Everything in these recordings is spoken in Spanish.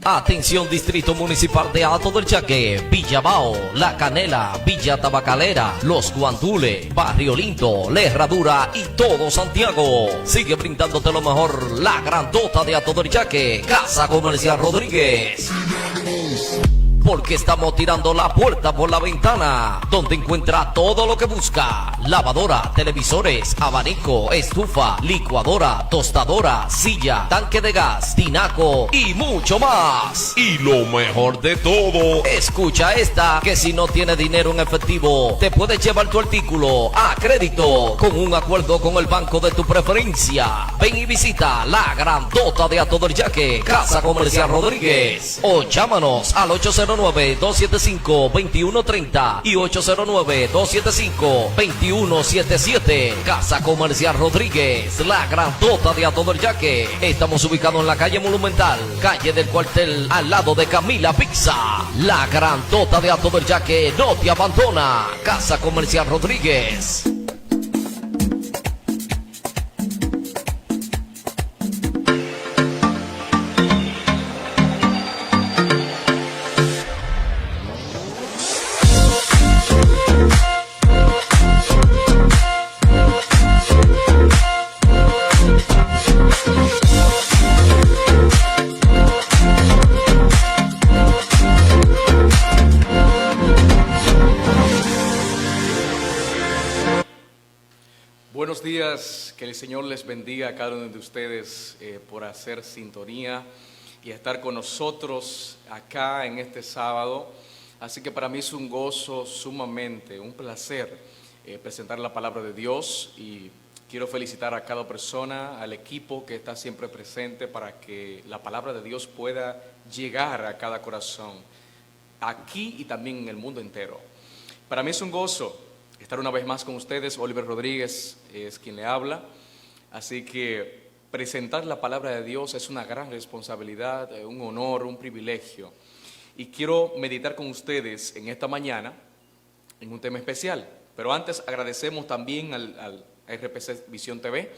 Atención Distrito Municipal de Hato del Yaque, Villabao, La Canela, Villa Tabacalera, Los Guandules, Barrio Lindo, La Herradura y todo Santiago. Sigue brindándote lo mejor, la grandota de Hato del Yaque, Casa Comercial Rodríguez. Porque estamos tirando la puerta por la ventana, donde encuentra todo lo que busca: lavadora, televisores, abanico, estufa, licuadora, tostadora, silla, tanque de gas, tinaco y mucho más. Y lo mejor de todo, escucha esta, que si no tienes dinero en efectivo, te puedes llevar tu artículo a crédito con un acuerdo con el banco de tu preferencia. Ven y visita la grandota de Hato del Yaque, Casa Comercial Rodríguez, o llámanos al 809-275-2130 y 809-275-2177. Casa Comercial Rodríguez, la grandota de Hato del Yaque. Estamos ubicados en la calle Monumental, calle del Cuartel, al lado de Camila Pizza. La grandota de Hato del Yaque no te abandona. Casa Comercial Rodríguez. Buenos días, que el Señor les bendiga a cada uno de ustedes por hacer sintonía y estar con nosotros acá en este sábado. Así que para mí es un gozo sumamente, un placer presentar la palabra de Dios, y quiero felicitar a cada persona, al equipo que está siempre presente para que la palabra de Dios pueda llegar a cada corazón, aquí y también en el mundo entero. Para mí es un gozo estar una vez más con ustedes. Oliver Rodríguez es quien le habla, así que presentar la palabra de Dios es una gran responsabilidad, un honor, un privilegio, y quiero meditar con ustedes en esta mañana en un tema especial. Pero antes agradecemos también al RPC Visión TV,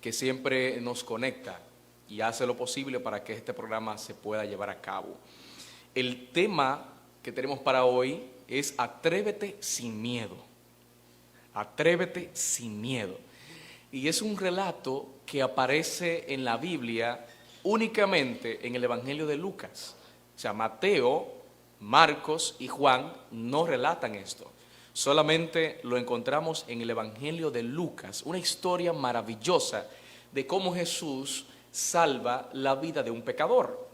que siempre nos conecta y hace lo posible para que este programa se pueda llevar a cabo. El tema que tenemos para hoy es Atrévete sin miedo. Atrévete sin miedo. Y es un relato que aparece en la Biblia únicamente en el Evangelio de Lucas. O sea, Mateo, Marcos y Juan no relatan esto. Solamente lo encontramos en el Evangelio de Lucas, una historia maravillosa de cómo Jesús salva la vida de un pecador.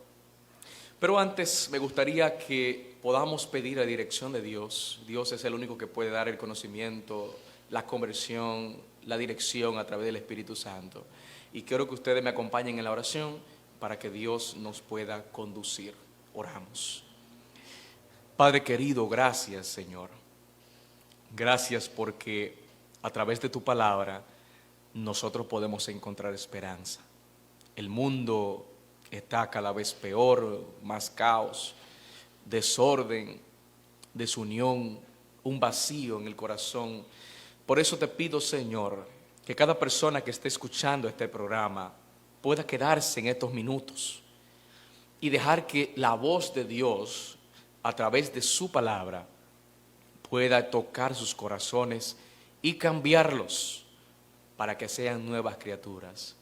Pero antes me gustaría que podamos pedir la dirección de Dios. Dios es el único que puede dar el conocimiento, la conversión, la dirección a través del Espíritu Santo. Y quiero que ustedes me acompañen en la oración para que Dios nos pueda conducir. Oramos. Padre querido, gracias, Señor. Gracias porque a través de tu palabra nosotros podemos encontrar esperanza. El mundo está cada vez peor, más caos, desorden, desunión, un vacío en el corazón. Por eso te pido, Señor, que cada persona que esté escuchando este programa pueda quedarse en estos minutos y dejar que la voz de Dios, a través de su palabra, pueda tocar sus corazones y cambiarlos para que sean nuevas criaturas.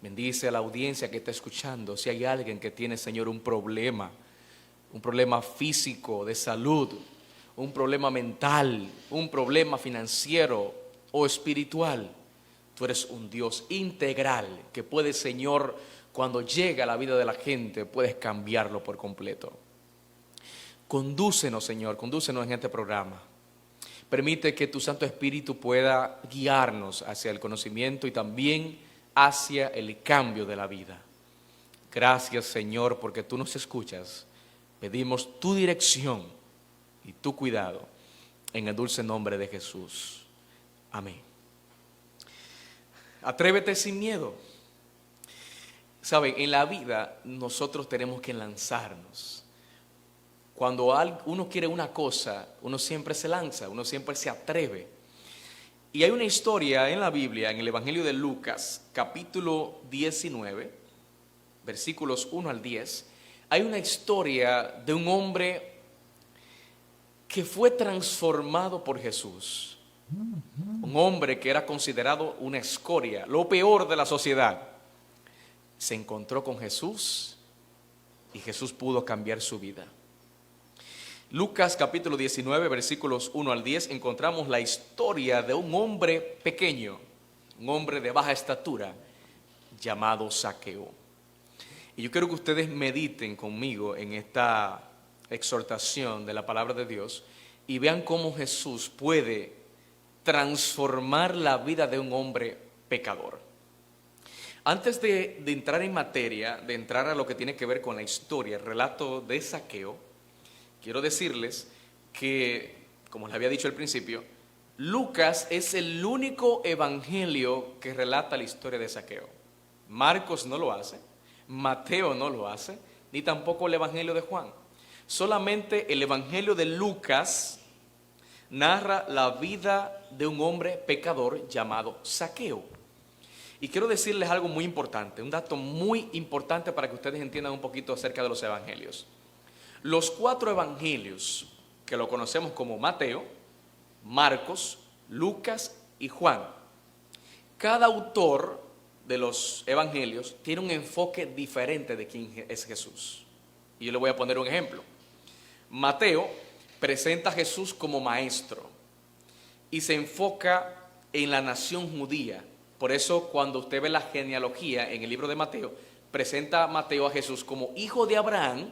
Bendice a la audiencia que está escuchando. Si hay alguien que tiene, Señor, un problema físico, de salud, un problema mental, un problema financiero o espiritual, tú eres un Dios integral que puede, Señor, cuando llega a la vida de la gente, puedes cambiarlo por completo. Condúcenos, Señor, condúcenos en este programa. Permite que tu Santo Espíritu pueda guiarnos hacia el conocimiento y también hacia el cambio de la vida. Gracias, Señor, porque tú nos escuchas. Pedimos tu dirección y tu cuidado en el dulce nombre de Jesús. Amén. Atrévete sin miedo. Saben, en la vida nosotros tenemos que lanzarnos. Cuando uno quiere una cosa, uno siempre se lanza, uno siempre se atreve. Y hay una historia en la Biblia, en el Evangelio de Lucas, capítulo 19, versículos 1 al 10. hay una historia de un hombre que fue transformado por Jesús. Un hombre que era considerado una escoria, lo peor de la sociedad. Se encontró con Jesús y Jesús pudo cambiar su vida. Lucas capítulo 19, versículos 1 al 10, encontramos la historia de un hombre pequeño, un hombre de baja estatura, llamado Zaqueo. Y yo quiero que ustedes mediten conmigo en esta exhortación de la palabra de Dios y vean cómo Jesús puede transformar la vida de un hombre pecador. Antes de entrar en materia, de entrar a lo que tiene que ver con la historia, el relato de Zaqueo, quiero decirles que, como les había dicho al principio, Lucas es el único evangelio que relata la historia de Zaqueo. Marcos no lo hace, Mateo no lo hace, ni tampoco el evangelio de Juan. Solamente el evangelio de Lucas narra la vida de un hombre pecador llamado Zaqueo. Y quiero decirles algo muy importante, un dato muy importante para que ustedes entiendan un poquito acerca de los evangelios. Los 4 evangelios que lo conocemos como Mateo, Marcos, Lucas y Juan, cada autor de los evangelios tiene un enfoque diferente de quién es Jesús. Y yo le voy a poner un ejemplo. Mateo presenta a Jesús como maestro y se enfoca en la nación judía. Por eso cuando usted ve la genealogía en el libro de Mateo, presenta a Mateo a Jesús como hijo de Abraham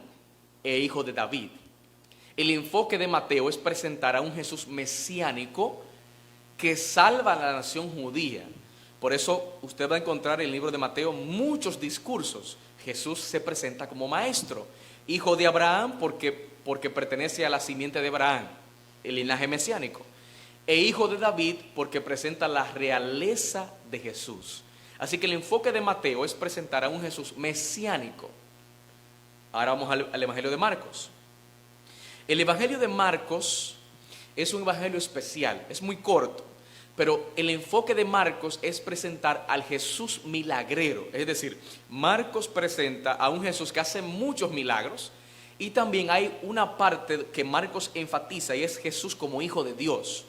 e hijo de David. El enfoque de Mateo es presentar a un Jesús mesiánico que salva a la nación judía. Por eso usted va a encontrar en el libro de Mateo muchos discursos. Jesús se presenta como maestro, hijo de Abraham porque pertenece a la simiente de Abraham, el linaje mesiánico, e hijo de David porque presenta la realeza de Jesús. Así que el enfoque de Mateo es presentar a un Jesús mesiánico. Ahora vamos al evangelio de Marcos. El evangelio de Marcos es un evangelio especial, es muy corto, pero el enfoque de Marcos es presentar al Jesús milagrero. Es decir, Marcos presenta a un Jesús que hace muchos milagros, y también hay una parte que Marcos enfatiza y es Jesús como hijo de Dios.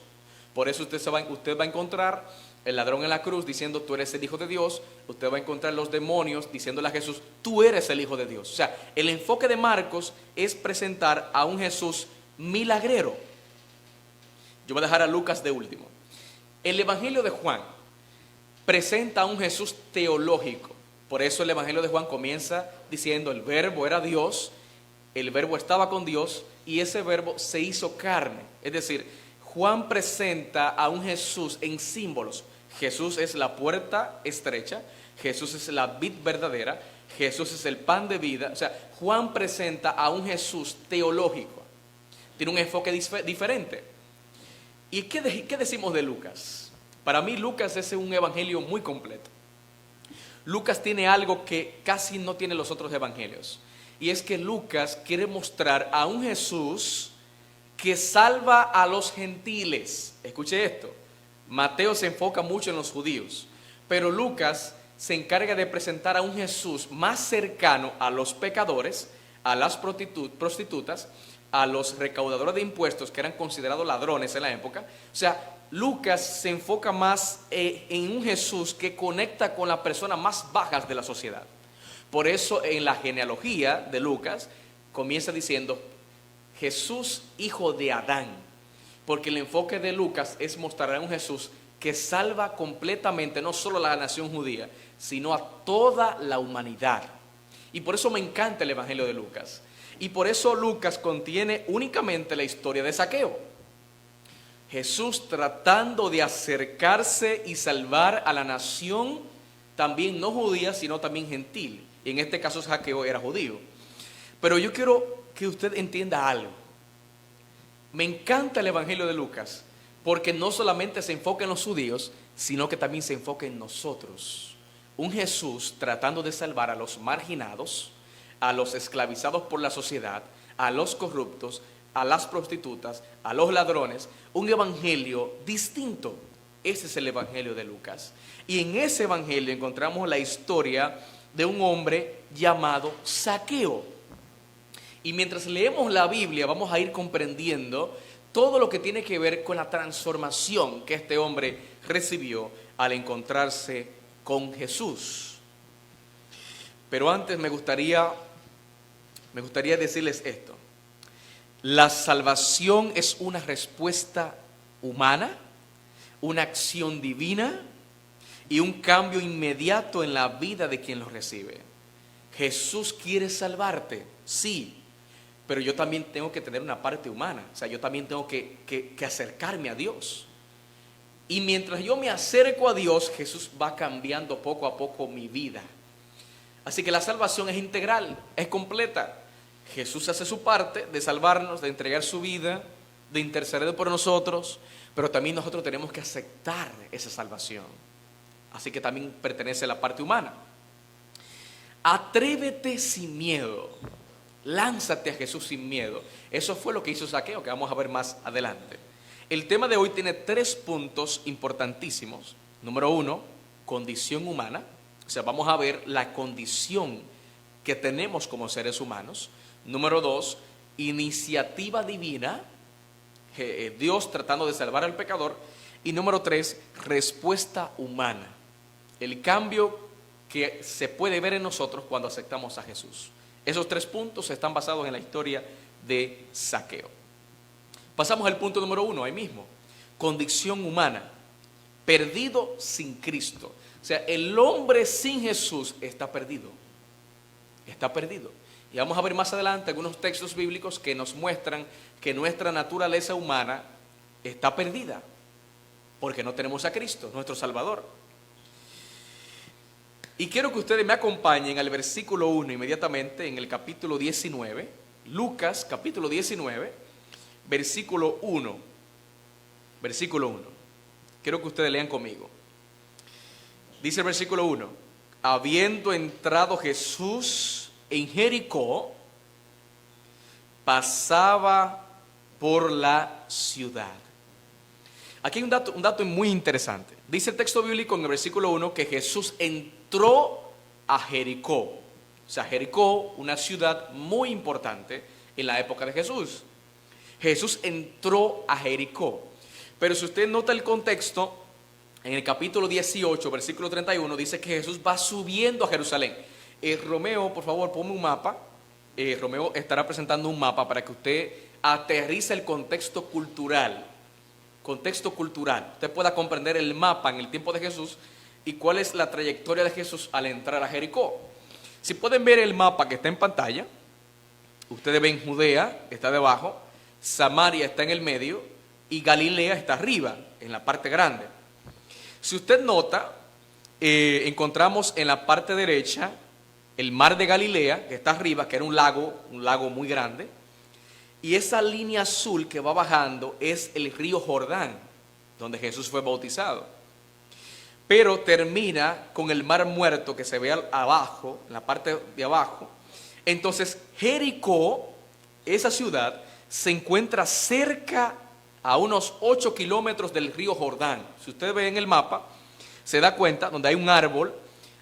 Por eso usted va a encontrar el ladrón en la cruz diciendo tú eres el hijo de Dios. Usted va a encontrar los demonios diciéndole a Jesús tú eres el hijo de Dios. O sea, el enfoque de Marcos es presentar a un Jesús milagrero. Yo voy a dejar a Lucas de último. El evangelio de Juan presenta a un Jesús teológico. Por eso el evangelio de Juan comienza diciendo el verbo era Dios, el verbo estaba con Dios y ese verbo se hizo carne. Es decir, Juan presenta a un Jesús en símbolos. Jesús es la puerta estrecha, Jesús es la vid verdadera, Jesús es el pan de vida. O sea, Juan presenta a un Jesús teológico. Tiene un enfoque diferente. ¿Y qué decimos de Lucas? Para mí Lucas es un evangelio muy completo. Lucas tiene algo que casi no tienen los otros evangelios. Y es que Lucas quiere mostrar a un Jesús que salva a los gentiles. Escuche esto. Mateo se enfoca mucho en los judíos, pero Lucas se encarga de presentar a un Jesús más cercano a los pecadores, a las prostitutas, a los recaudadores de impuestos que eran considerados ladrones en la época. O sea, Lucas se enfoca más en un Jesús que conecta con las personas más bajas de la sociedad. Por eso en la genealogía de Lucas comienza diciendo Jesús hijo de Adán, porque el enfoque de Lucas es mostrar a un Jesús que salva completamente no solo a la nación judía, sino a toda la humanidad. Y por eso me encanta el evangelio de Lucas. Y por eso Lucas contiene únicamente la historia de Zaqueo. Jesús tratando de acercarse y salvar a la nación también no judía, sino también gentil. Y en este caso Zaqueo era judío. Pero yo quiero que usted entienda algo. Me encanta el evangelio de Lucas porque no solamente se enfoca en los judíos, sino que también se enfoca en nosotros. Un Jesús tratando de salvar a los marginados, a los esclavizados por la sociedad, a los corruptos, a las prostitutas, a los ladrones. Un evangelio distinto. Ese es el evangelio de Lucas. Y en ese evangelio encontramos la historia de un hombre llamado Zaqueo. Y mientras leemos la Biblia vamos a ir comprendiendo todo lo que tiene que ver con la transformación que este hombre recibió al encontrarse con Jesús. Pero antes me gustaría decirles esto. La salvación es una respuesta humana, una acción divina y un cambio inmediato en la vida de quien lo recibe. Jesús quiere salvarte, sí, pero yo también tengo que tener una parte humana. O sea, yo también tengo que acercarme a Dios. Y mientras yo me acerco a Dios, Jesús va cambiando poco a poco mi vida. Así que la salvación es integral, es completa. Jesús hace su parte de salvarnos, de entregar su vida, de interceder por nosotros, pero también nosotros tenemos que aceptar esa salvación. Así que también pertenece a la parte humana. Atrévete sin miedo, lánzate a Jesús sin miedo. Eso fue lo que hizo Zaqueo, que vamos a ver más adelante. El tema de hoy tiene 3 puntos importantísimos. Número 1, condición humana. O sea, vamos a ver la condición que tenemos como seres humanos. Número 2, iniciativa divina, Dios tratando de salvar al pecador. Y número 3, respuesta humana, el cambio que se puede ver en nosotros cuando aceptamos a Jesús. Esos 3 puntos están basados en la historia de Zaqueo. Pasamos al punto número 1, ahí mismo, condición humana, perdido sin Cristo. O sea, el hombre sin Jesús está perdido, está perdido. Y vamos a ver más adelante algunos textos bíblicos que nos muestran que nuestra naturaleza humana está perdida, porque no tenemos a Cristo, nuestro Salvador. Y quiero que ustedes me acompañen al versículo 1 inmediatamente en el capítulo 19, Lucas capítulo 19, versículo 1. Versículo 1. Quiero que ustedes lean conmigo. Dice el versículo 1, habiendo entrado Jesús en Jericó, pasaba por la ciudad. Aquí hay un dato muy interesante. Dice el texto bíblico en el versículo 1 que Jesús entró a Jericó. O sea, Jericó, una ciudad muy importante en la época de Jesús. Jesús entró a Jericó. Pero si usted nota el contexto, en el capítulo 18, versículo 31, dice que Jesús va subiendo a Jerusalén. Romeo, por favor, ponme un mapa. Romeo estará presentando un mapa para que usted aterrice el contexto cultural. Usted pueda comprender el mapa en el tiempo de Jesús y cuál es la trayectoria de Jesús al entrar a Jericó. Si pueden ver el mapa que está en pantalla, ustedes ven Judea, está debajo, Samaria está en el medio y Galilea está arriba, en la parte grande. Si usted nota, encontramos en la parte derecha el mar de Galilea, que está arriba, que era un lago muy grande. Y esa línea azul que va bajando es el río Jordán, donde Jesús fue bautizado. Pero termina con el mar muerto que se ve abajo, en la parte de abajo. Entonces Jericó, esa ciudad, se encuentra cerca a unos 8 kilómetros del río Jordán. Si usted ve en el mapa, se da cuenta donde hay un árbol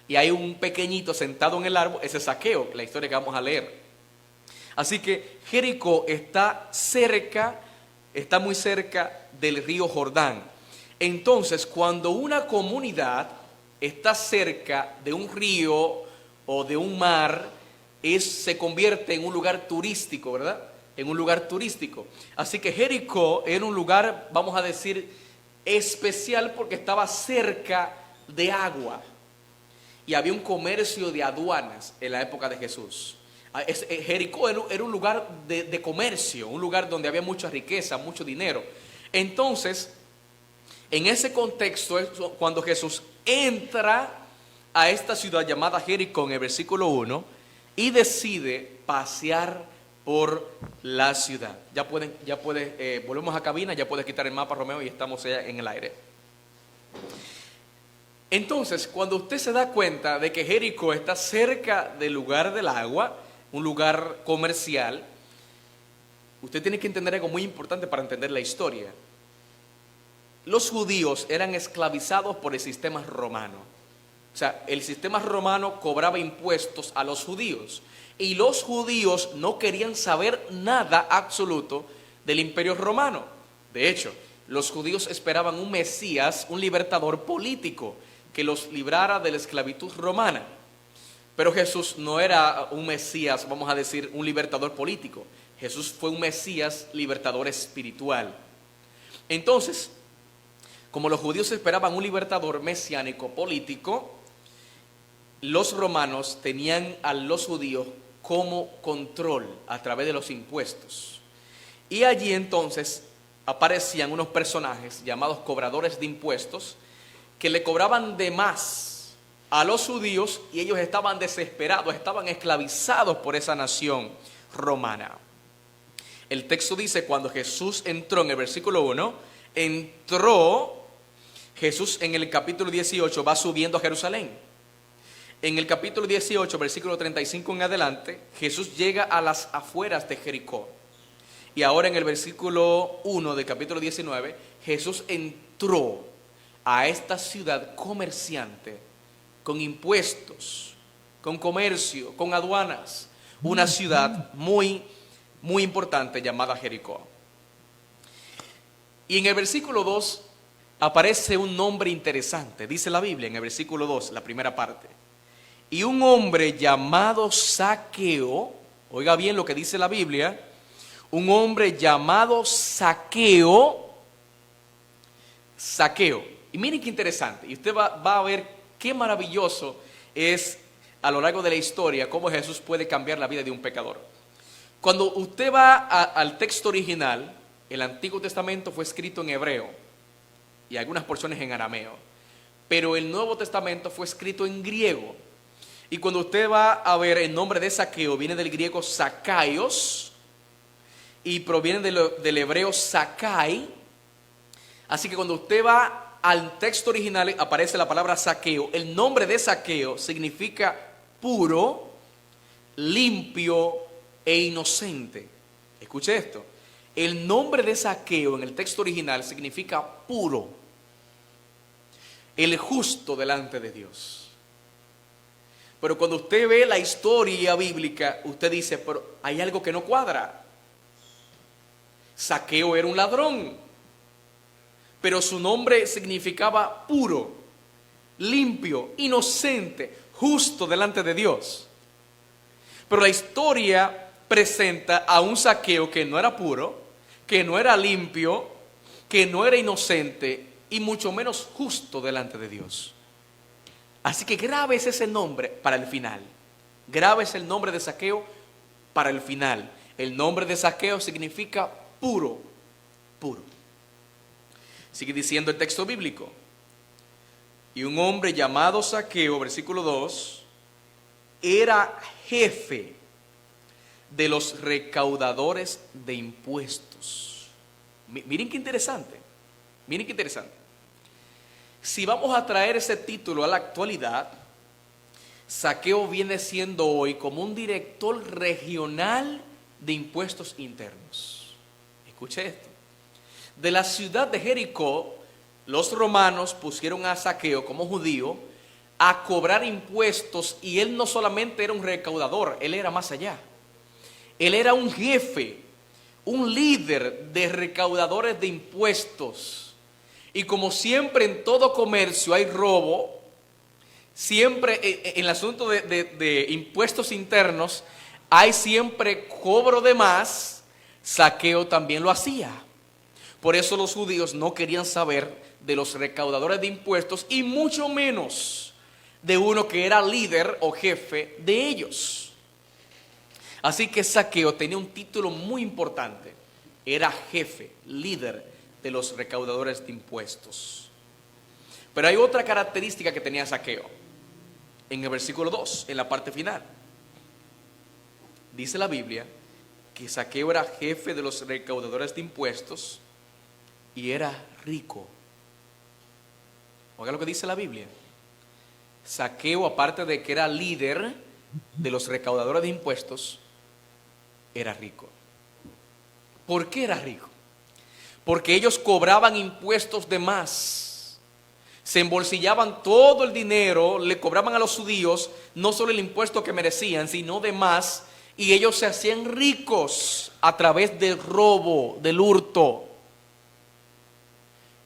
y hay un pequeñito sentado en el árbol, ese es Zaqueo, la historia que vamos a leer. Así que Jericó está muy cerca del río Jordán. Entonces, cuando una comunidad está cerca de un río o de un mar, se convierte en un lugar turístico, ¿verdad? En un lugar turístico. Así que Jericó era un lugar, vamos a decir, especial porque estaba cerca de agua. Y había un comercio de aduanas en la época de Jesús. Jericó era un lugar de comercio, un lugar donde había mucha riqueza, mucho dinero. Entonces, en ese contexto es cuando Jesús entra a esta ciudad llamada Jericó en el versículo 1 y decide pasear por la ciudad. Volvemos a cabina, ya puedes quitar el mapa, Romeo, y estamos ya en el aire. Entonces, cuando usted se da cuenta de que Jericó está cerca del lugar del agua, un lugar comercial, usted tiene que entender algo muy importante para entender la historia. Los judíos eran esclavizados por el sistema romano. O sea, el sistema romano cobraba impuestos a los judíos y los judíos no querían saber nada absoluto del imperio romano. De hecho, los judíos esperaban un Mesías, un libertador político que los librara de la esclavitud romana. Pero Jesús no era un Mesías, vamos a decir, un libertador político. Jesús fue un Mesías libertador espiritual. Entonces, como los judíos esperaban un libertador mesiánico político, los romanos tenían a los judíos como control a través de los impuestos. Y allí entonces aparecían unos personajes llamados cobradores de impuestos que le cobraban de más a los judíos y ellos estaban desesperados, estaban esclavizados por esa nación romana. El texto dice, cuando Jesús entró en el versículo 1, entró Jesús en el capítulo 18, va subiendo a Jerusalén. En el capítulo 18, versículo 35 en adelante, Jesús llega a las afueras de Jericó. Y ahora en el versículo 1 del capítulo 19, Jesús entró a esta ciudad comerciante, con impuestos, con comercio, con aduanas, una ciudad muy, muy importante llamada Jericó. Y en el versículo 2 aparece un nombre interesante, dice la Biblia en el versículo 2, la primera parte. Y un hombre llamado Zaqueo, oiga bien lo que dice la Biblia, un hombre llamado Zaqueo. Y miren qué interesante, y usted va a ver qué maravilloso es a lo largo de la historia cómo Jesús puede cambiar la vida de un pecador. Cuando usted va al texto original, el Antiguo Testamento fue escrito en hebreo y algunas porciones en arameo, pero el Nuevo Testamento fue escrito en griego. Y cuando usted va a ver el nombre de Zaqueo, viene del griego Zacaios y proviene del hebreo Zakai. Así que cuando usted va al texto original aparece la palabra Zaqueo. El nombre de Zaqueo significa puro, limpio e inocente. Escuche esto. El nombre de Zaqueo en el texto original significa puro, el justo delante de Dios. Pero cuando usted ve la historia bíblica, usted dice, pero hay algo que no cuadra. Zaqueo era un ladrón, pero su nombre significaba puro, limpio, inocente, justo delante de Dios. Pero la historia presenta a un Zaqueo que no era puro, que no era limpio, que no era inocente y mucho menos justo delante de Dios. Así que grave es ese nombre para el final. Grave es el nombre de Zaqueo para el final. El nombre de Zaqueo significa puro, puro. Sigue diciendo el texto bíblico. Y un hombre llamado Zaqueo, versículo 2, era jefe de los recaudadores de impuestos. Miren qué interesante. Miren qué interesante. Si vamos a traer ese título a la actualidad, Zaqueo viene siendo hoy como un director regional de impuestos internos. Escuche esto. De la ciudad de Jericó, los romanos pusieron a Zaqueo como judío a cobrar impuestos y él no solamente era un recaudador, él era más allá. Él era un jefe, un líder de recaudadores de impuestos. Y como siempre en todo comercio hay robo, siempre en el asunto de impuestos internos hay siempre cobro de más. Zaqueo también lo hacía. Por eso los judíos no querían saber de los recaudadores de impuestos y mucho menos de uno que era líder o jefe de ellos. Así que Zaqueo tenía un título muy importante. Era jefe, líder de los recaudadores de impuestos. Pero hay otra característica que tenía Zaqueo. En el versículo 2, en la parte final, dice la Biblia que Zaqueo era jefe de los recaudadores de impuestos y era rico. Oiga lo que dice la Biblia. Zaqueo, aparte de que era líder de los recaudadores de impuestos, era rico. ¿Por qué era rico? Porque ellos cobraban impuestos de más. Se embolsillaban todo el dinero, le cobraban a los judíos no solo el impuesto que merecían, sino de más, y ellos se hacían ricos a través del robo, del hurto.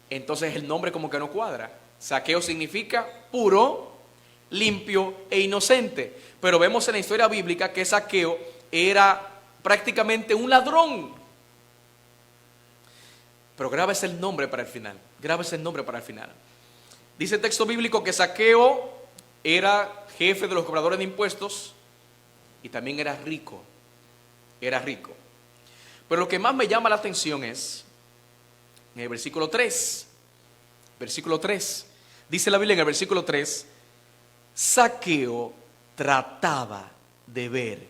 Entonces el nombre como que no cuadra. Saqueo significa puro, limpio e inocente. Pero vemos en la historia bíblica que Saqueo era prácticamente un ladrón. Pero grábese el nombre para el final. Grábese el nombre para el final. Dice el texto bíblico que Saqueo era jefe de los cobradores de impuestos y también era rico. Era rico. Pero lo que más me llama la atención es en el versículo 3. Versículo 3. Dice la Biblia en el versículo 3: Saqueo trataba de ver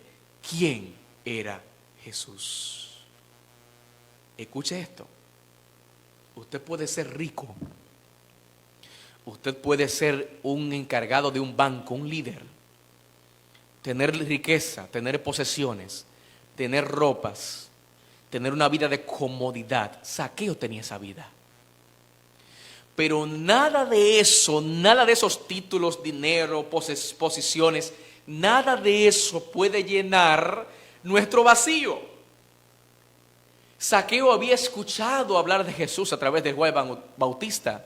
quién era Jesús. Escuche esto. Usted puede ser rico. Usted puede ser un encargado de un banco, un líder. Tener riqueza, tener posesiones, tener ropas, tener una vida de comodidad. Saqueo tenía esa vida. Pero nada de eso, nada de esos títulos, dinero, posiciones, nada de eso puede llenar nuestro vacío. Saqueo había escuchado hablar de Jesús a través de Juan Bautista,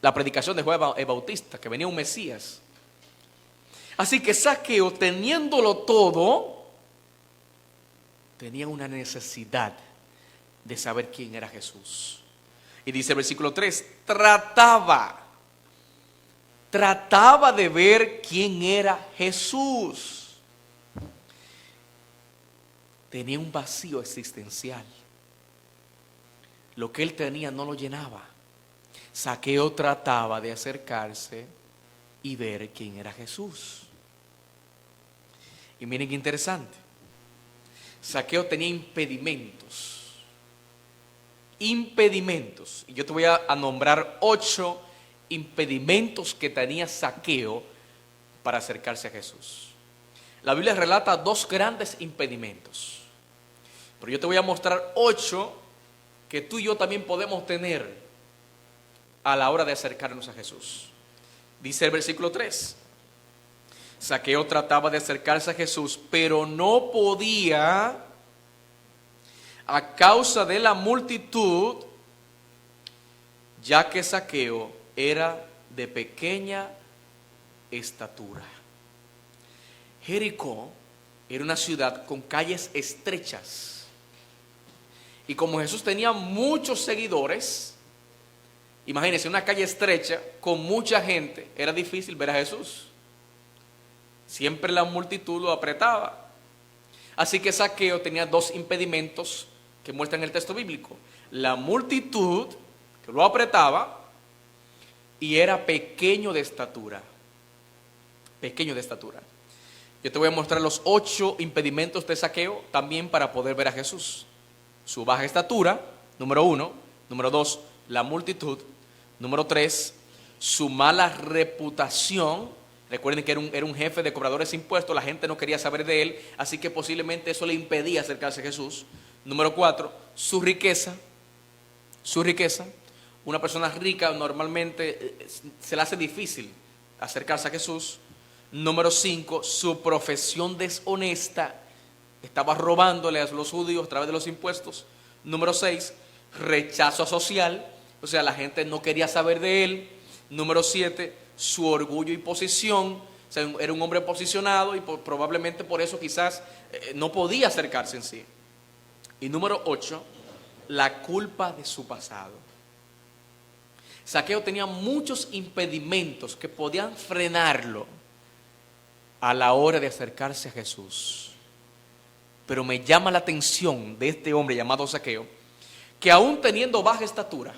la predicación de Juan Bautista, que venía un Mesías. Así que Saqueo, teniéndolo todo, tenía una necesidad de saber quién era Jesús. Y dice el versículo 3, trataba de ver quién era Jesús. Tenía un vacío existencial. Lo que él tenía no lo llenaba. Saqueo trataba de acercarse y ver quién era Jesús. Y miren qué interesante. Saqueo tenía impedimentos. Impedimentos. Y yo te voy a nombrar 8 impedimentos que tenía Saqueo para acercarse a Jesús. La Biblia relata 2 grandes impedimentos. Pero yo te voy a mostrar 8 que tú y yo también podemos tener a la hora de acercarnos a Jesús. Dice el versículo 3. Saqueo trataba de acercarse a Jesús, pero no podía a causa de la multitud, ya que Saqueo era de pequeña estatura. Jericó era una ciudad con calles estrechas. Y como Jesús tenía muchos seguidores, imagínense una calle estrecha con mucha gente, era difícil ver a Jesús. Siempre la multitud lo apretaba. Así que Saqueo tenía 2 impedimentos que muestran el texto bíblico: la multitud que lo apretaba y era pequeño de estatura. Pequeño de estatura. Yo te voy a mostrar los 8 impedimentos de Saqueo también para poder ver a Jesús. Su baja estatura, número 1. Número 2, la multitud. Número 3, su mala reputación. Recuerden que era un jefe de cobradores de impuestos, la gente no quería saber de él, así que posiblemente eso le impedía acercarse a Jesús. Número 4, su riqueza. Su riqueza. Una persona rica normalmente se le hace difícil acercarse a Jesús. Número 5, su profesión deshonesta. Estaba robándole a los judíos a través de los impuestos. Número 6, rechazo social. O sea, la gente no quería saber de él. Número 7, su orgullo y posición. O sea, era un hombre posicionado y probablemente por eso quizás no podía acercarse en sí. Y número 8, la culpa de su pasado. Saqueo tenía muchos impedimentos que podían frenarlo a la hora de acercarse a Jesús. Pero me llama la atención de este hombre llamado Saqueo, que aún teniendo baja estatura,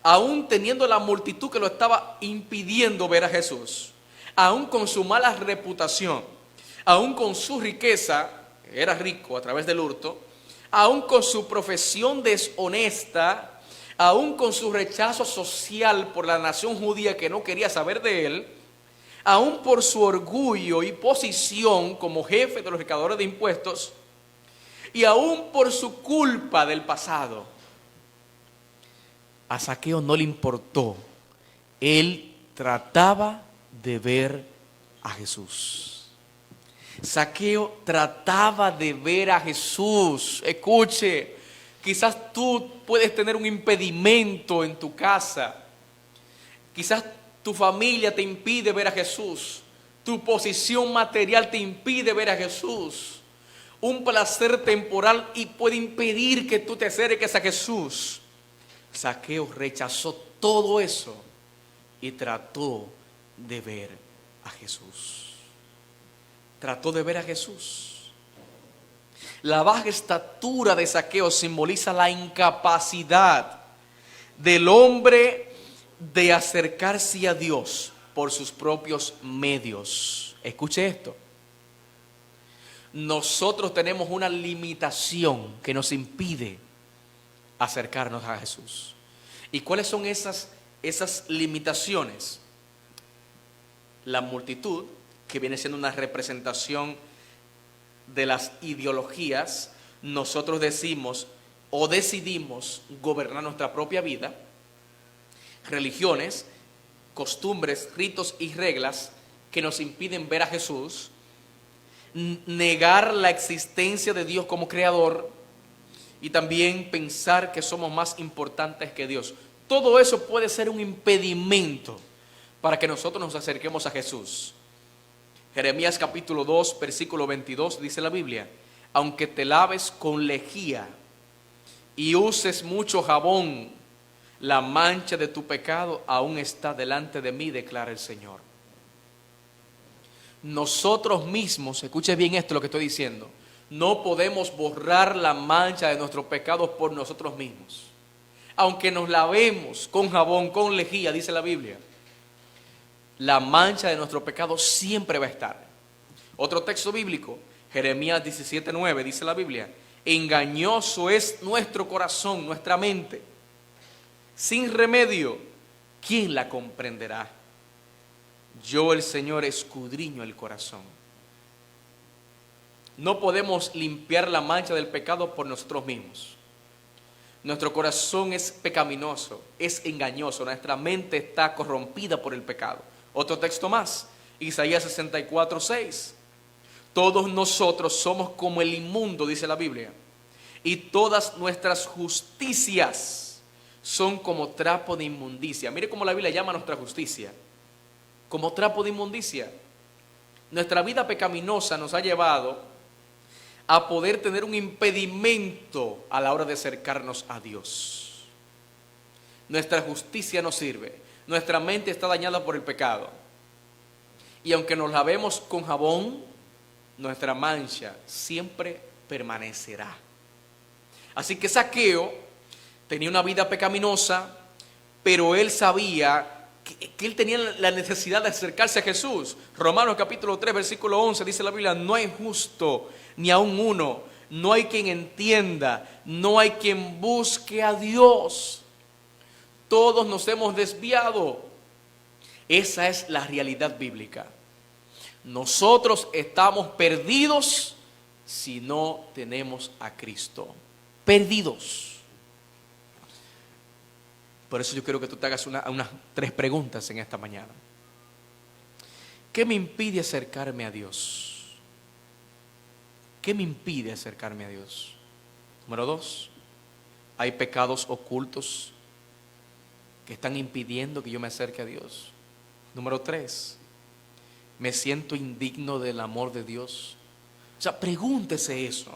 aún teniendo la multitud que lo estaba impidiendo ver a Jesús, aún con su mala reputación, aún con su riqueza, era rico a través del hurto, aún con su profesión deshonesta, aún con su rechazo social por la nación judía que no quería saber de él, aún por su orgullo y posición como jefe de los recaudadores de impuestos, y aún por su culpa del pasado, a Saqueo no le importó Él trataba de ver a Jesús. Zaqueo trataba de ver a Jesús. Escuche, quizás tú puedes tener un impedimento en tu casa. Quizás tu familia te impide ver a Jesús. Tu posición material te impide ver a Jesús. Un placer temporal y puede impedir que tú te acerques a Jesús. Zaqueo rechazó todo eso y trató de ver a Jesús. Trató de ver a Jesús. La baja estatura de Zaqueo simboliza la incapacidad del hombre de acercarse a Dios por sus propios medios. Escuche esto. Nosotros tenemos una limitación que nos impide acercarnos a Jesús. ¿Y cuáles son esas limitaciones? La multitud, que viene siendo una representación de las ideologías. Nosotros decimos o decidimos gobernar nuestra propia vida. Religiones, costumbres, ritos y reglas que nos impiden ver a Jesús. Negar la existencia de Dios como creador y también pensar que somos más importantes que Dios. Todo eso puede ser un impedimento para que nosotros nos acerquemos a Jesús. Jeremías capítulo 2, versículo 22 dice la Biblia: aunque te laves con lejía y uses mucho jabón, la mancha de tu pecado aún está delante de mí, declara el Señor. Nosotros mismos, escuche bien esto lo que estoy diciendo, no podemos borrar la mancha de nuestros pecados por nosotros mismos. Aunque nos lavemos con jabón, con lejía, dice la Biblia, la mancha de nuestro pecado siempre va a estar. Otro texto bíblico, Jeremías 17:9, dice la Biblia: engañoso es nuestro corazón, nuestra mente, sin remedio, ¿quién la comprenderá? Yo, el Señor, escudriño el corazón. No podemos limpiar la mancha del pecado por nosotros mismos. Nuestro corazón es pecaminoso, es engañoso, nuestra mente está corrompida por el pecado. Otro texto más, Isaías 64:6. Todos nosotros somos como el inmundo, dice la Biblia, y todas nuestras justicias son como trapo de inmundicia. Mire cómo la Biblia llama a nuestra justicia, como trapo de inmundicia. Nuestra vida pecaminosa nos ha llevado a poder tener un impedimento a la hora de acercarnos a Dios. Nuestra justicia no sirve, nuestra mente está dañada por el pecado. Y aunque nos lavemos con jabón, nuestra mancha siempre permanecerá. Así que Zaqueo tenía una vida pecaminosa, pero él sabía que él tenía la necesidad de acercarse a Jesús. Romanos capítulo 3, versículo 11, dice la Biblia: no hay justo ni aun uno, no hay quien entienda, no hay quien busque a Dios. Todos nos hemos desviado. Esa es la realidad bíblica. Nosotros estamos perdidos si no tenemos a Cristo. Perdidos. Por eso yo quiero que tú te hagas unas 3 preguntas en esta mañana. ¿Qué me impide acercarme a Dios? ¿Qué me impide acercarme a Dios? Número 2, ¿hay pecados ocultos que están impidiendo que yo me acerque a Dios? Número 3, ¿me siento indigno del amor de Dios? O sea, pregúntese eso.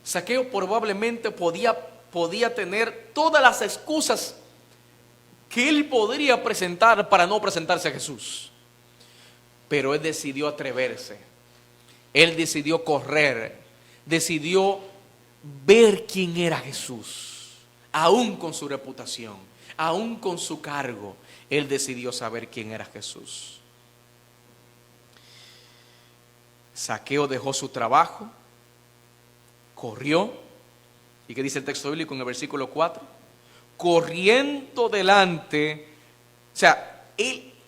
Zaqueo probablemente podía tener todas las excusas que él podría presentar para no presentarse a Jesús. Pero él decidió atreverse. Él decidió correr. Decidió ver quién era Jesús. Aún con su reputación, aún con su cargo, él decidió saber quién era Jesús. Zaqueo dejó su trabajo, corrió. ¿Y qué dice el texto bíblico en el versículo 4? Corriendo delante, o sea,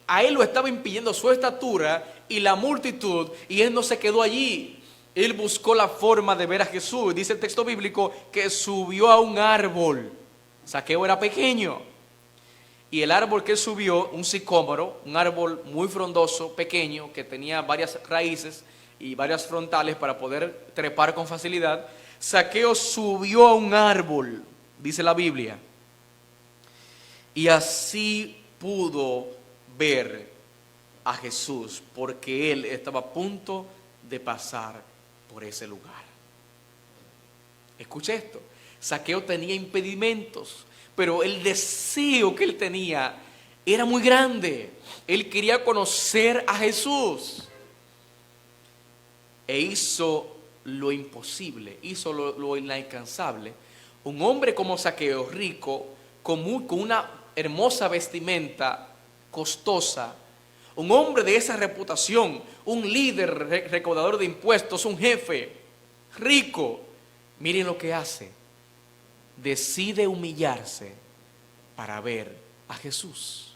a él lo estaba impidiendo su estatura y la multitud, y él no se quedó allí. Él buscó la forma de ver a Jesús. Dice el texto bíblico que subió a un árbol. Zaqueo era pequeño. Y el árbol que subió, un sicómoro, un árbol muy frondoso, pequeño, que tenía varias raíces y varias frontales para poder trepar con facilidad. Zaqueo subió a un árbol, dice la Biblia, y así pudo ver a Jesús, porque él estaba a punto de pasar por ese lugar. Escuche esto, Zaqueo tenía impedimentos, pero el deseo que él tenía era muy grande. Él quería conocer a Jesús e hizo lo imposible, hizo lo inalcanzable. Un hombre como Zaqueo, rico, con una hermosa vestimenta costosa, un hombre de esa reputación, un líder recaudador de impuestos, un jefe rico, miren lo que hace, decide humillarse para ver a Jesús.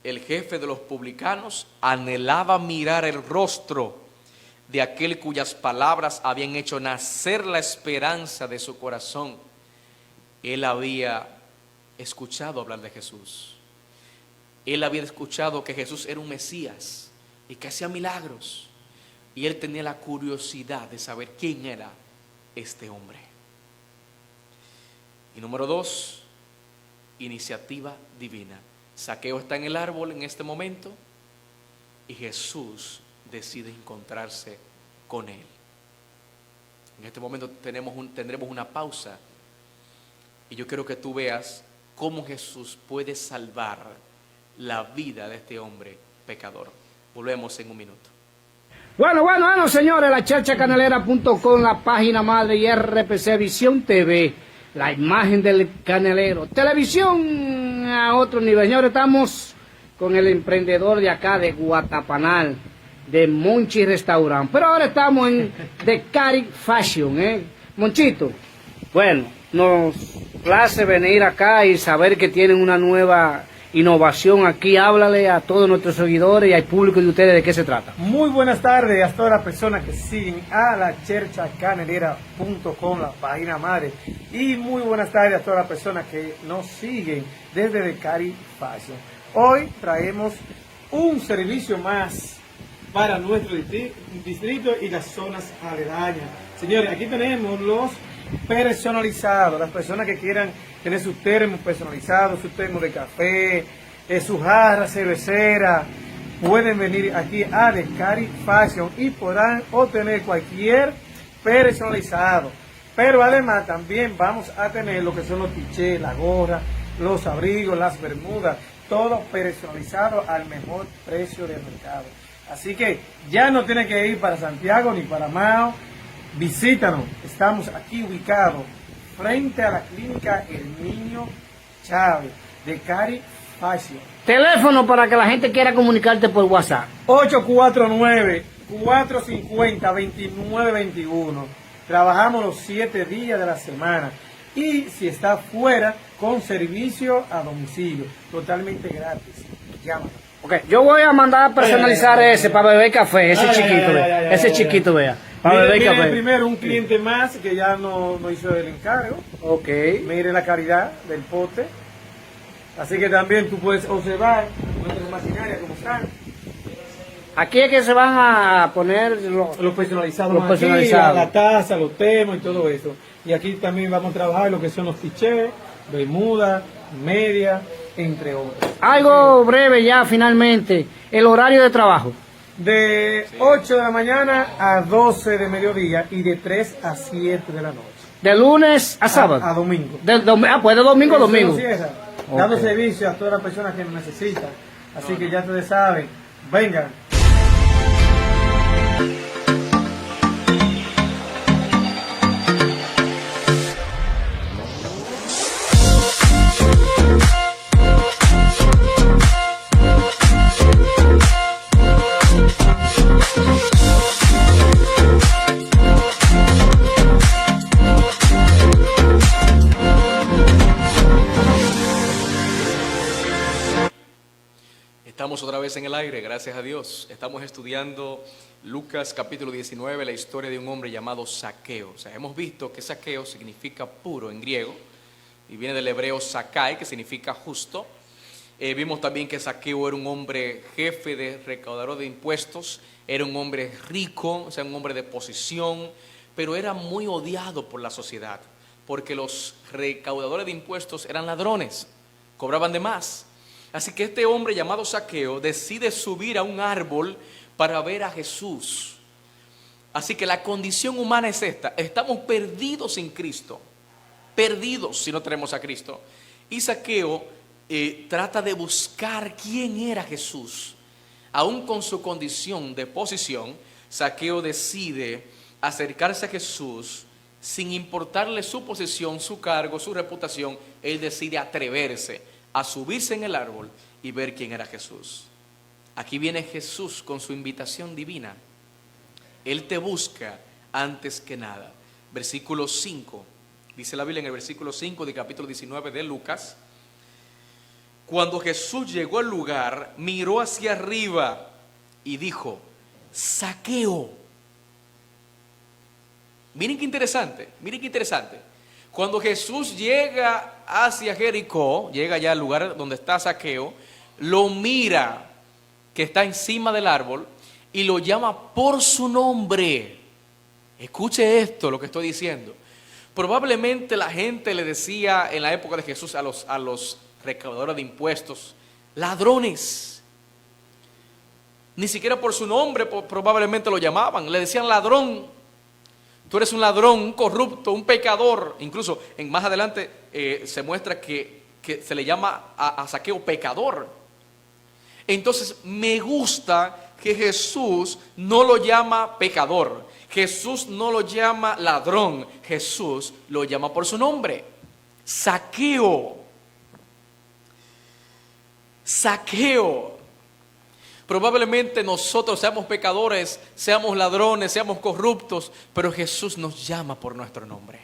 El jefe de los publicanos anhelaba mirar el rostro de aquel cuyas palabras habían hecho nacer la esperanza de su corazón. Él había escuchado hablar de Jesús. Él había escuchado que Jesús era un Mesías y que hacía milagros. Y él tenía la curiosidad de saber quién era este hombre. Y número 2, iniciativa divina. Zaqueo está en el árbol en este momento y Jesús decide encontrarse con él. En este momento tendremos una pausa y yo quiero que tú veas cómo Jesús puede salvar la vida de este hombre pecador. Volvemos en un minuto. Bueno, señores, la cherchacanelera.com, la página madre, y RPC Visión TV, la imagen del canelero. Televisión a otro nivel. Señores, estamos con el emprendedor de acá de Guatapanal, de Monchi Restaurant. Pero ahora estamos en The Cari Fashion, Monchito, bueno, nos place venir acá y saber que tienen una nueva innovación aquí. Háblale a todos nuestros seguidores y al público de ustedes de qué se trata. Muy buenas tardes a todas las personas que siguen a la cherchacanelera.com, la página madre. Y muy buenas tardes a todas las personas que nos siguen desde The Cari Fashion. Hoy traemos un servicio más para nuestro distrito y las zonas aledañas. Señores, aquí tenemos los personalizados, las personas que quieran tener sus termos personalizados, sus termos de café, su jarra cervecera, pueden venir aquí a The Cari Fashion y podrán obtener cualquier personalizado. Pero además también vamos a tener lo que son los tichés, la gorra, los abrigos, las bermudas, todo personalizado al mejor precio del mercado. Así que ya no tiene que ir para Santiago ni para Mao. Visítanos, estamos aquí ubicados frente a la clínica El Niño Chávez, The Cari Fashion. Teléfono para que la gente quiera comunicarte por WhatsApp. 849-450-2921. Trabajamos los 7 días de la semana. Y si está fuera, con servicio a domicilio, totalmente gratis. Llámanos. Ok, yo voy a mandar a personalizar ese para beber café, ese chiquito, vea. Ese chiquito, vea. Para beber Mire café. primero un cliente más que ya no hizo el encargo. Ok. Mire la calidad del pote. Así que también tú puedes observar nuestras maquinarias como están. Aquí es que se van a poner Los personalizados, Los más aquí, personalizados. la taza, los temas y todo eso. Y aquí también vamos a trabajar lo que son los tichés, bermuda, media, entre otros. algo breve ya finalmente. El horario de trabajo. De 8 de la mañana a 12 de mediodía y de 3 a 7 de la noche. De lunes a sábado. A domingo. Pues de domingo a Eso domingo. no cierra, Ok. dando servicio a todas las personas que lo necesitan. Así que ya ustedes saben, vengan. Estamos otra vez en el aire, gracias a Dios. Estamos estudiando Lucas capítulo 19, la historia de un hombre llamado Zaqueo. O sea, hemos visto que Zaqueo significa puro en griego y viene del hebreo Sakai, que significa justo. Vimos también que Zaqueo era un hombre jefe de recaudador de impuestos, era un hombre rico, o sea, un hombre de posición, pero era muy odiado por la sociedad, porque los recaudadores de impuestos eran ladrones, cobraban de más. Así que este hombre llamado Zaqueo decide subir a un árbol para ver a Jesús. Así que la condición humana es esta: estamos perdidos sin Cristo, perdidos si no tenemos a Cristo. Y Zaqueo trata de buscar quién era Jesús. Aún con su condición de posición, Zaqueo decide acercarse a Jesús sin importarle su posición, su cargo, su reputación. Él decide atreverse a subirse en el árbol y ver quién era Jesús. Aquí viene Jesús con su invitación divina. Él te busca antes que nada. Versículo 5, dice la Biblia en el versículo 5 del capítulo 19 de Lucas: cuando Jesús llegó al lugar, miró hacia arriba y dijo: Zaqueo. Miren qué interesante, miren qué interesante. Cuando Jesús llega hacia Jericó, llega ya al lugar donde está Zaqueo, lo mira que está encima del árbol y lo llama por su nombre. Escuche esto, lo que estoy diciendo. Probablemente la gente le decía en la época de Jesús a los recaudadores de impuestos: ladrones. Ni siquiera por su nombre probablemente lo llamaban, le decían ladrón. Tú eres un ladrón, un corrupto, un pecador. Incluso más adelante se muestra que se le llama a Zaqueo pecador. Entonces me gusta que Jesús no lo llama pecador, Jesús no lo llama ladrón, Jesús lo llama por su nombre: Zaqueo. Zaqueo. Probablemente nosotros seamos pecadores, seamos ladrones, seamos corruptos, pero Jesús nos llama por nuestro nombre.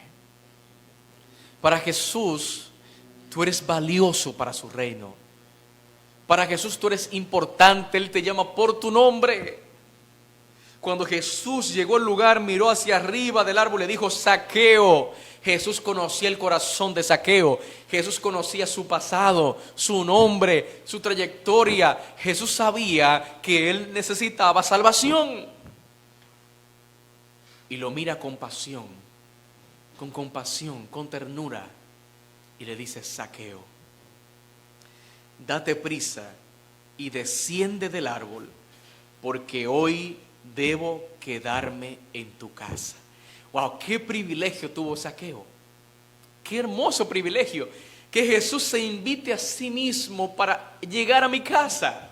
Para Jesús, tú eres valioso para su reino. Para Jesús tú eres importante, Él te llama por tu nombre. Cuando Jesús llegó al lugar, miró hacia arriba del árbol y le dijo: Zaqueo. Jesús conocía el corazón de Zaqueo. Jesús conocía su pasado, su nombre, su trayectoria. Jesús sabía que él necesitaba salvación. Y lo mira con pasión, con compasión, con ternura. Y le dice: Zaqueo, date prisa y desciende del árbol, porque hoy debo quedarme en tu casa. Wow, qué privilegio tuvo Zaqueo. Qué hermoso privilegio que Jesús se invite a sí mismo para llegar a mi casa.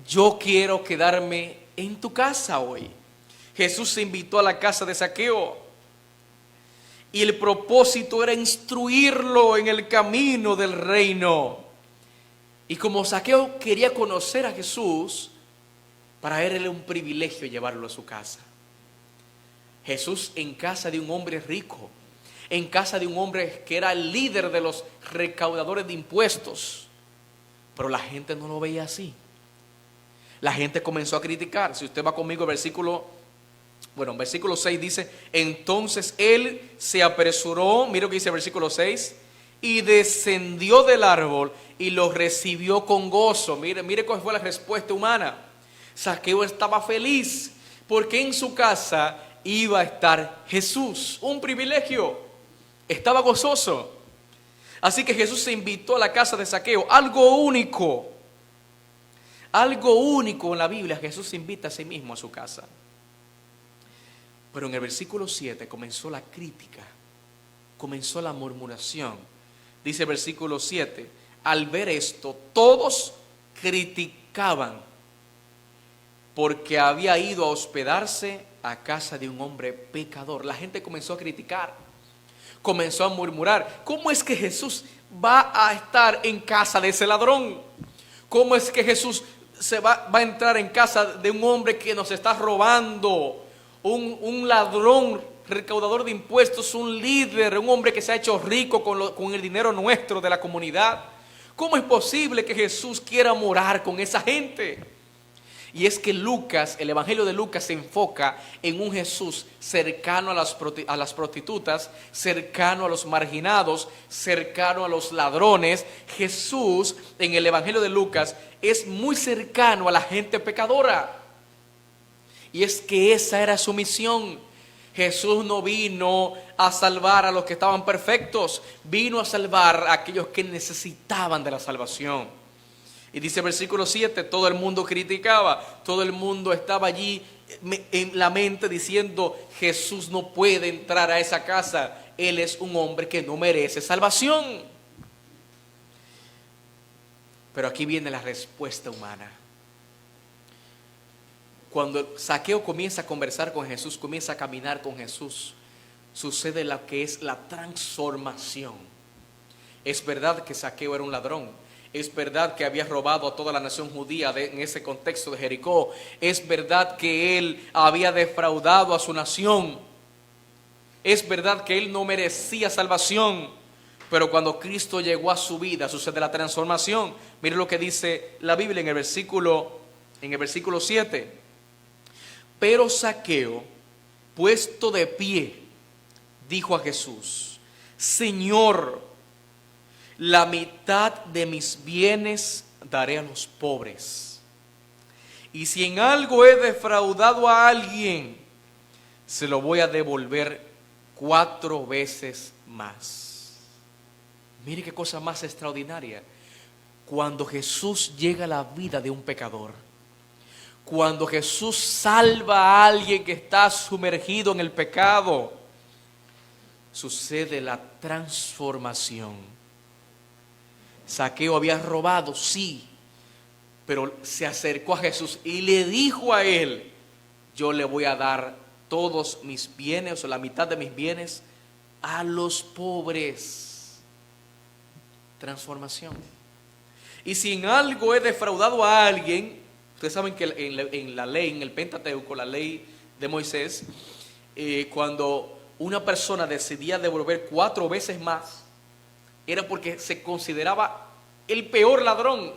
Yo quiero quedarme en tu casa hoy. Jesús se invitó a la casa de Zaqueo y el propósito era instruirlo en el camino del reino. Y como Zaqueo quería conocer a Jesús, para él era un privilegio llevarlo a su casa. Jesús en casa de un hombre rico, en casa de un hombre que era el líder de los recaudadores de impuestos. Pero la gente no lo veía así. La gente comenzó a criticar. Si usted va conmigo, versículo 6 dice: entonces él se apresuró, mira lo que dice el versículo 6, y descendió del árbol y lo recibió con gozo. Mire cuál fue la respuesta humana. Zaqueo estaba feliz porque en su casa iba a estar Jesús, un privilegio, estaba gozoso. Así que Jesús se invitó a la casa de Zaqueo, algo único en la Biblia. Jesús se invita a sí mismo a su casa. Pero en el versículo 7 comenzó la crítica, comenzó la murmuración. Dice el versículo 7, al ver esto, todos criticaban porque había ido a hospedarse a casa de un hombre pecador. La gente comenzó a criticar, comenzó a murmurar: ¿cómo es que Jesús va a estar en casa de ese ladrón? ¿Cómo es que Jesús va a entrar en casa de un hombre que nos está robando? Un ladrón, recaudador de impuestos, un líder, un hombre que se ha hecho rico con el dinero nuestro de la comunidad. ¿Cómo es posible que Jesús quiera morar con esa gente? Y es que Lucas, el Evangelio de Lucas se enfoca en un Jesús cercano a las prostitutas, cercano a los marginados, cercano a los ladrones. Jesús en el Evangelio de Lucas es muy cercano a la gente pecadora. Y es que esa era su misión. Jesús no vino a salvar a los que estaban perfectos, vino a salvar a aquellos que necesitaban de la salvación. Y dice el versículo 7, todo el mundo criticaba, todo el mundo estaba allí en la mente diciendo, Jesús no puede entrar a esa casa, Él es un hombre que no merece salvación. Pero aquí viene la respuesta humana. Cuando Zaqueo comienza a conversar con Jesús, comienza a caminar con Jesús, sucede lo que es la transformación. Es verdad que Zaqueo era un ladrón. Es verdad que había robado a toda la nación judía en ese contexto de Jericó. Es verdad que él había defraudado a su nación. Es verdad que él no merecía salvación. Pero cuando Cristo llegó a su vida, sucede la transformación. Mire lo que dice la Biblia en el versículo 7. Pero Zaqueo, puesto de pie, dijo a Jesús, Señor, la mitad de mis bienes daré a los pobres. Y si en algo he defraudado a alguien, se lo voy a devolver 4 veces más. Mire qué cosa más extraordinaria. Cuando Jesús llega a la vida de un pecador, cuando Jesús salva a alguien que está sumergido en el pecado, sucede la transformación. Zaqueo había robado, sí, pero se acercó a Jesús y le dijo a él, yo le voy a dar todos mis bienes o la mitad de mis bienes a los pobres. Transformación. Y si en algo he defraudado a alguien, ustedes saben que en la ley, en el Pentateuco, la ley de Moisés, cuando una persona decidía devolver 4 veces más, era porque se consideraba el peor ladrón.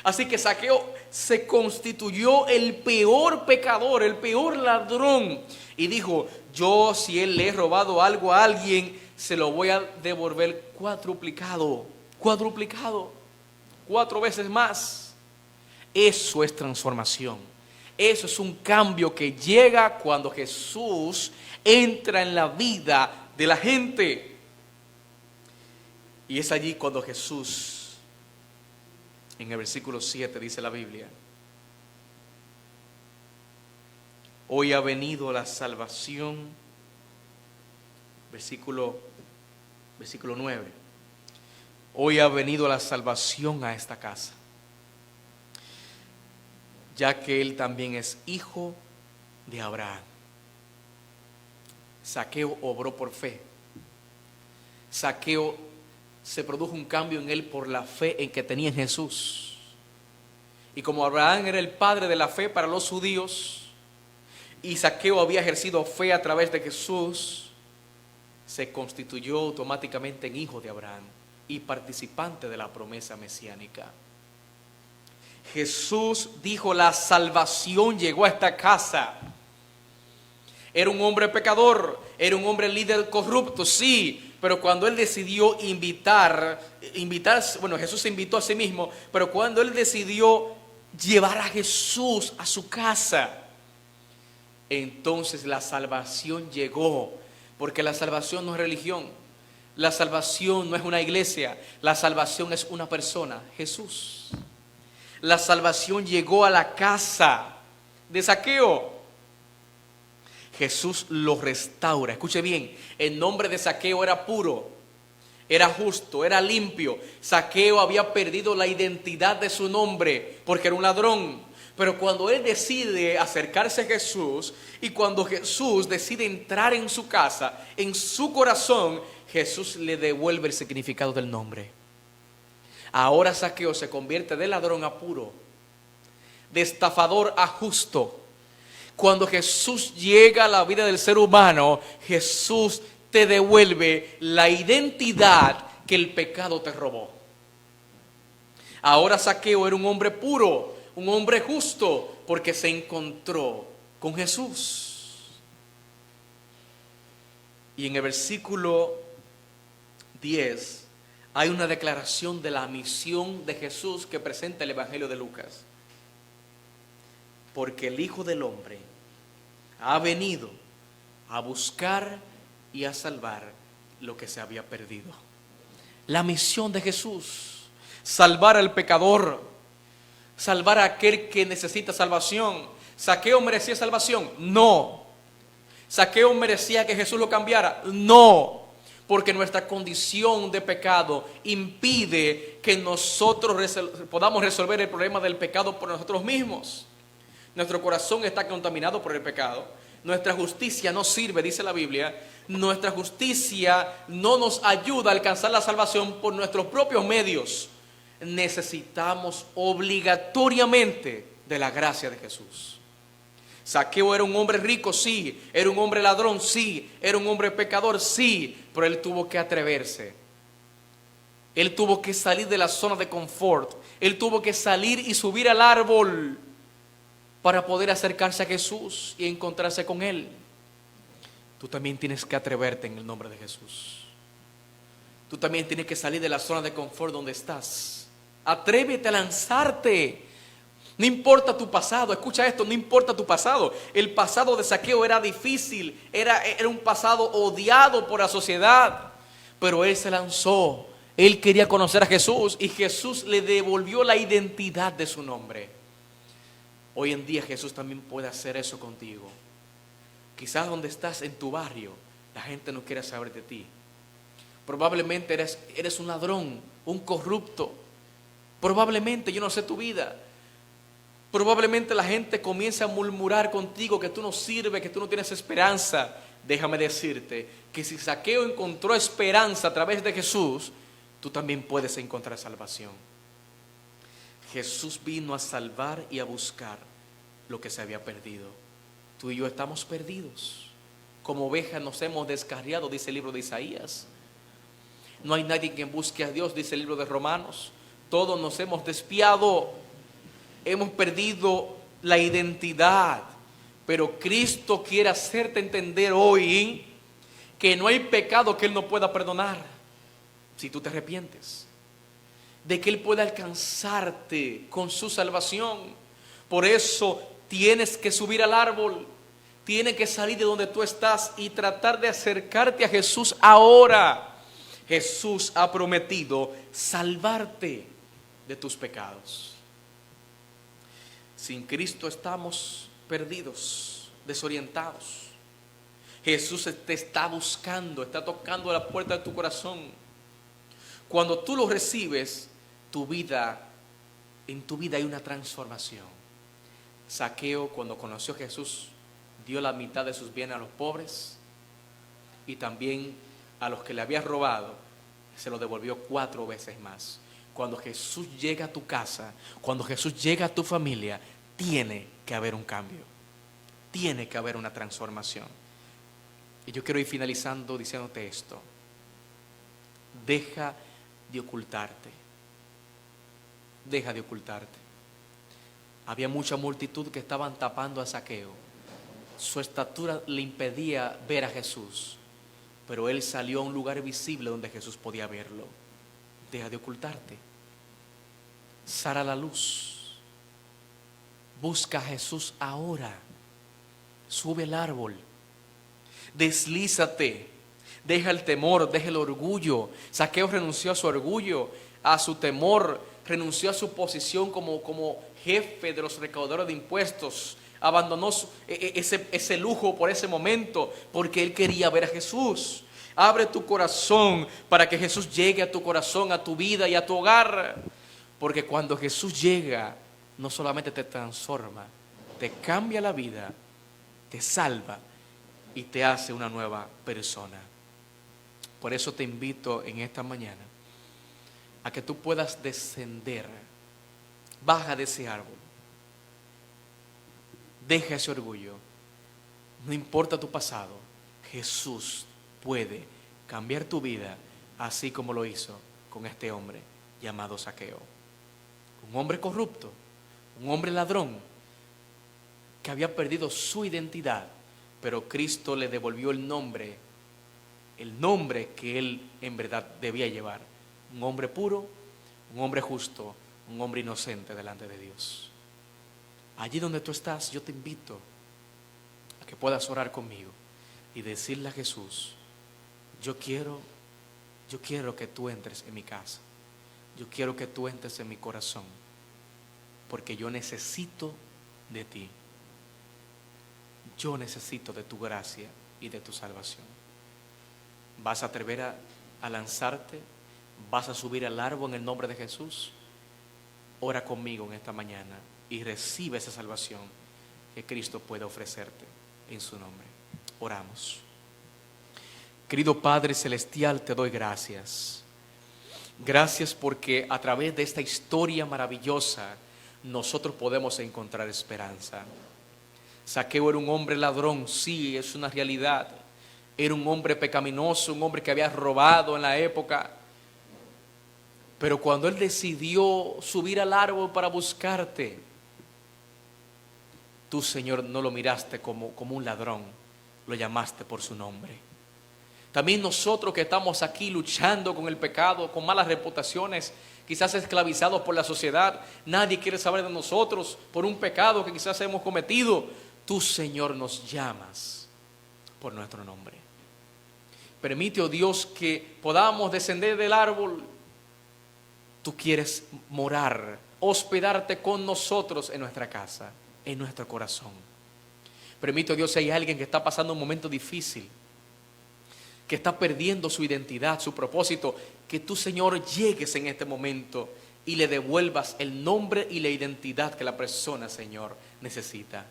Así que Zaqueo se constituyó el peor pecador, el peor ladrón. Y dijo, yo si él le he robado algo a alguien, se lo voy a devolver cuadruplicado, 4 veces más. Eso es transformación. Eso es un cambio que llega cuando Jesús entra en la vida de la gente. Y es allí cuando Jesús, en el versículo 7 dice la Biblia, hoy ha venido la salvación, versículo 9, hoy ha venido la salvación a esta casa, ya que él también es hijo de Abraham. Zaqueo obró por fe. Zaqueo se produjo un cambio en él por la fe en que tenía en Jesús. Y como Abraham era el padre de la fe para los judíos, y Zaqueo había ejercido fe a través de Jesús, se constituyó automáticamente en hijo de Abraham y participante de la promesa mesiánica. Jesús dijo, la salvación llegó a esta casa. Era un hombre pecador, era un hombre líder corrupto, sí, pero cuando él decidió invitar, bueno, Jesús se invitó a sí mismo, pero cuando él decidió llevar a Jesús a su casa, entonces la salvación llegó, porque la salvación no es religión, la salvación no es una iglesia, la salvación es una persona, Jesús. La salvación llegó a la casa de Zaqueo. Jesús lo restaura. Escuche bien, el nombre de Zaqueo era puro, era justo, era limpio. Zaqueo había perdido la identidad de su nombre porque era un ladrón. Pero cuando él decide acercarse a Jesús y cuando Jesús decide entrar en su casa, en su corazón, Jesús le devuelve el significado del nombre. Ahora Zaqueo se convierte de ladrón a puro, de estafador a justo. Cuando Jesús llega a la vida del ser humano, Jesús te devuelve la identidad que el pecado te robó. Ahora Zaqueo era un hombre puro, un hombre justo, porque se encontró con Jesús. Y en el versículo 10 hay una declaración de la misión de Jesús que presenta el Evangelio de Lucas. Porque el Hijo del Hombre ha venido a buscar y a salvar lo que se había perdido. La misión de Jesús: salvar al pecador, salvar a aquel que necesita salvación. ¿Zaqueo merecía salvación? No. ¿Zaqueo merecía que Jesús lo cambiara? No. Porque nuestra condición de pecado impide que nosotros podamos resolver el problema del pecado por nosotros mismos. Nuestro corazón está contaminado por el pecado. Nuestra justicia no sirve, dice la Biblia. Nuestra justicia no nos ayuda a alcanzar la salvación por nuestros propios medios. Necesitamos obligatoriamente de la gracia de Jesús. Zaqueo era un hombre rico, sí. Era un hombre ladrón, sí. Era un hombre pecador, sí. Pero él tuvo que atreverse. Él tuvo que salir de la zona de confort. Él tuvo que salir y subir al árbol para poder acercarse a Jesús y encontrarse con Él. Tú también tienes que atreverte en el nombre de Jesús. Tú también tienes que salir de la zona de confort donde estás. Atrévete a lanzarte. No importa tu pasado, escucha esto, no importa tu pasado. El pasado de Zaqueo era difícil, era un pasado odiado por la sociedad, pero él se lanzó. Él quería conocer a Jesús y Jesús le devolvió la identidad de su nombre. Hoy en día Jesús también puede hacer eso contigo. Quizás donde estás en tu barrio, la gente no quiere saber de ti. Probablemente eres un ladrón, un corrupto. Probablemente, yo no sé tu vida. Probablemente la gente comience a murmurar contigo que tú no sirves, que tú no tienes esperanza. Déjame decirte que si Zaqueo encontró esperanza a través de Jesús, tú también puedes encontrar salvación. Jesús vino a salvar y a buscar lo que se había perdido. Tú y yo estamos perdidos. Como ovejas nos hemos descarriado, dice el libro de Isaías. No hay nadie que busque a Dios, dice el libro de Romanos. Todos nos hemos desviado. Hemos perdido la identidad, pero Cristo quiere hacerte entender hoy que no hay pecado que Él no pueda perdonar si tú te arrepientes, de que Él pueda alcanzarte con su salvación. Por eso tienes que subir al árbol, tienes que salir de donde tú estás y tratar de acercarte a Jesús ahora. Jesús ha prometido salvarte de tus pecados. Sin Cristo estamos perdidos, desorientados. Jesús te está buscando, está tocando a la puerta de tu corazón. Cuando tú lo recibes, en tu vida hay una transformación. Zaqueo, cuando conoció a Jesús, dio la mitad de sus bienes a los pobres y también a los que le había robado, se lo devolvió 4 veces más. Cuando Jesús llega a tu casa, cuando Jesús llega a tu familia, tiene que haber un cambio, tiene que haber una transformación. Y yo quiero ir finalizando diciéndote esto: deja de ocultarte, deja de ocultarte. Había mucha multitud que estaban tapando a Zaqueo. Su estatura le impedía ver a Jesús, pero él salió a un lugar visible donde Jesús podía verlo. Deja de ocultarte. Sal a la luz. Busca a Jesús ahora. Sube el árbol. Deslízate. Deja el temor, deja el orgullo. Zaqueo renunció a su orgullo, a su temor, renunció a su posición como jefe de los recaudadores de impuestos. Abandonó ese lujo por ese momento porque él quería ver a Jesús. Abre tu corazón para que Jesús llegue a tu corazón, a tu vida y a tu hogar. Porque cuando Jesús llega, no solamente te transforma, te cambia la vida, te salva y te hace una nueva persona. Por eso te invito en esta mañana a que tú puedas descender. Baja de ese árbol. Deja ese orgullo. No importa tu pasado, Jesús puede cambiar tu vida así como lo hizo con este hombre llamado Zaqueo. Un hombre corrupto, un hombre ladrón, que había perdido su identidad, pero Cristo le devolvió el nombre que él en verdad debía llevar. Un hombre puro, un hombre justo, un hombre inocente delante de Dios. Allí donde tú estás, yo te invito a que puedas orar conmigo y decirle a Jesús: yo quiero que tú entres en mi casa. Yo quiero que tú entres en mi corazón, porque yo necesito de ti. Yo necesito de tu gracia y de tu salvación. ¿Vas a atrever a lanzarte? ¿Vas a subir al árbol en el nombre de Jesús? Ora conmigo en esta mañana y recibe esa salvación que Cristo puede ofrecerte en su nombre. Oramos. Querido Padre Celestial, te doy gracias. Gracias porque a través de esta historia maravillosa nosotros podemos encontrar esperanza. Zaqueo era un hombre ladrón, sí, es una realidad. Era un hombre pecaminoso, un hombre que había robado en la época. Pero cuando él decidió subir al árbol para buscarte, tú, Señor, no lo miraste como un ladrón, lo llamaste por su nombre. También nosotros que estamos aquí luchando con el pecado, con malas reputaciones, quizás esclavizados por la sociedad, nadie quiere saber de nosotros por un pecado que quizás hemos cometido. Tú, Señor, nos llamas por nuestro nombre. Permite, oh Dios, que podamos descender del árbol. Tú quieres morar, hospedarte con nosotros en nuestra casa, en nuestro corazón. Permite, oh Dios, si hay alguien que está pasando un momento difícil, que está perdiendo su identidad, su propósito, que tú, Señor, llegues en este momento y le devuelvas el nombre y la identidad que la persona, Señor, necesita.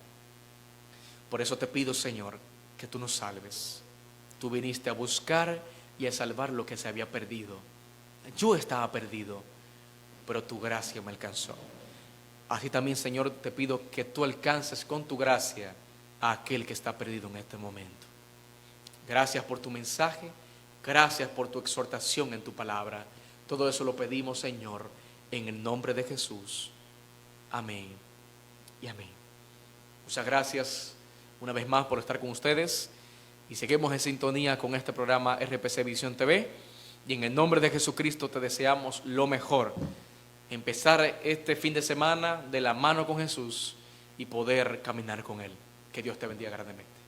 Por eso te pido, Señor, que tú nos salves. Tú viniste a buscar y a salvar lo que se había perdido. Yo estaba perdido, pero tu gracia me alcanzó. Así también, Señor, te pido que tú alcances con tu gracia a aquel que está perdido en este momento. Gracias por tu mensaje, gracias por tu exhortación en tu palabra. Todo eso lo pedimos, Señor, en el nombre de Jesús. Amén y amén. Muchas gracias una vez más por estar con ustedes y seguimos en sintonía con este programa RPC Visión TV. Y en el nombre de Jesucristo te deseamos lo mejor. Empezar este fin de semana de la mano con Jesús y poder caminar con Él. Que Dios te bendiga grandemente.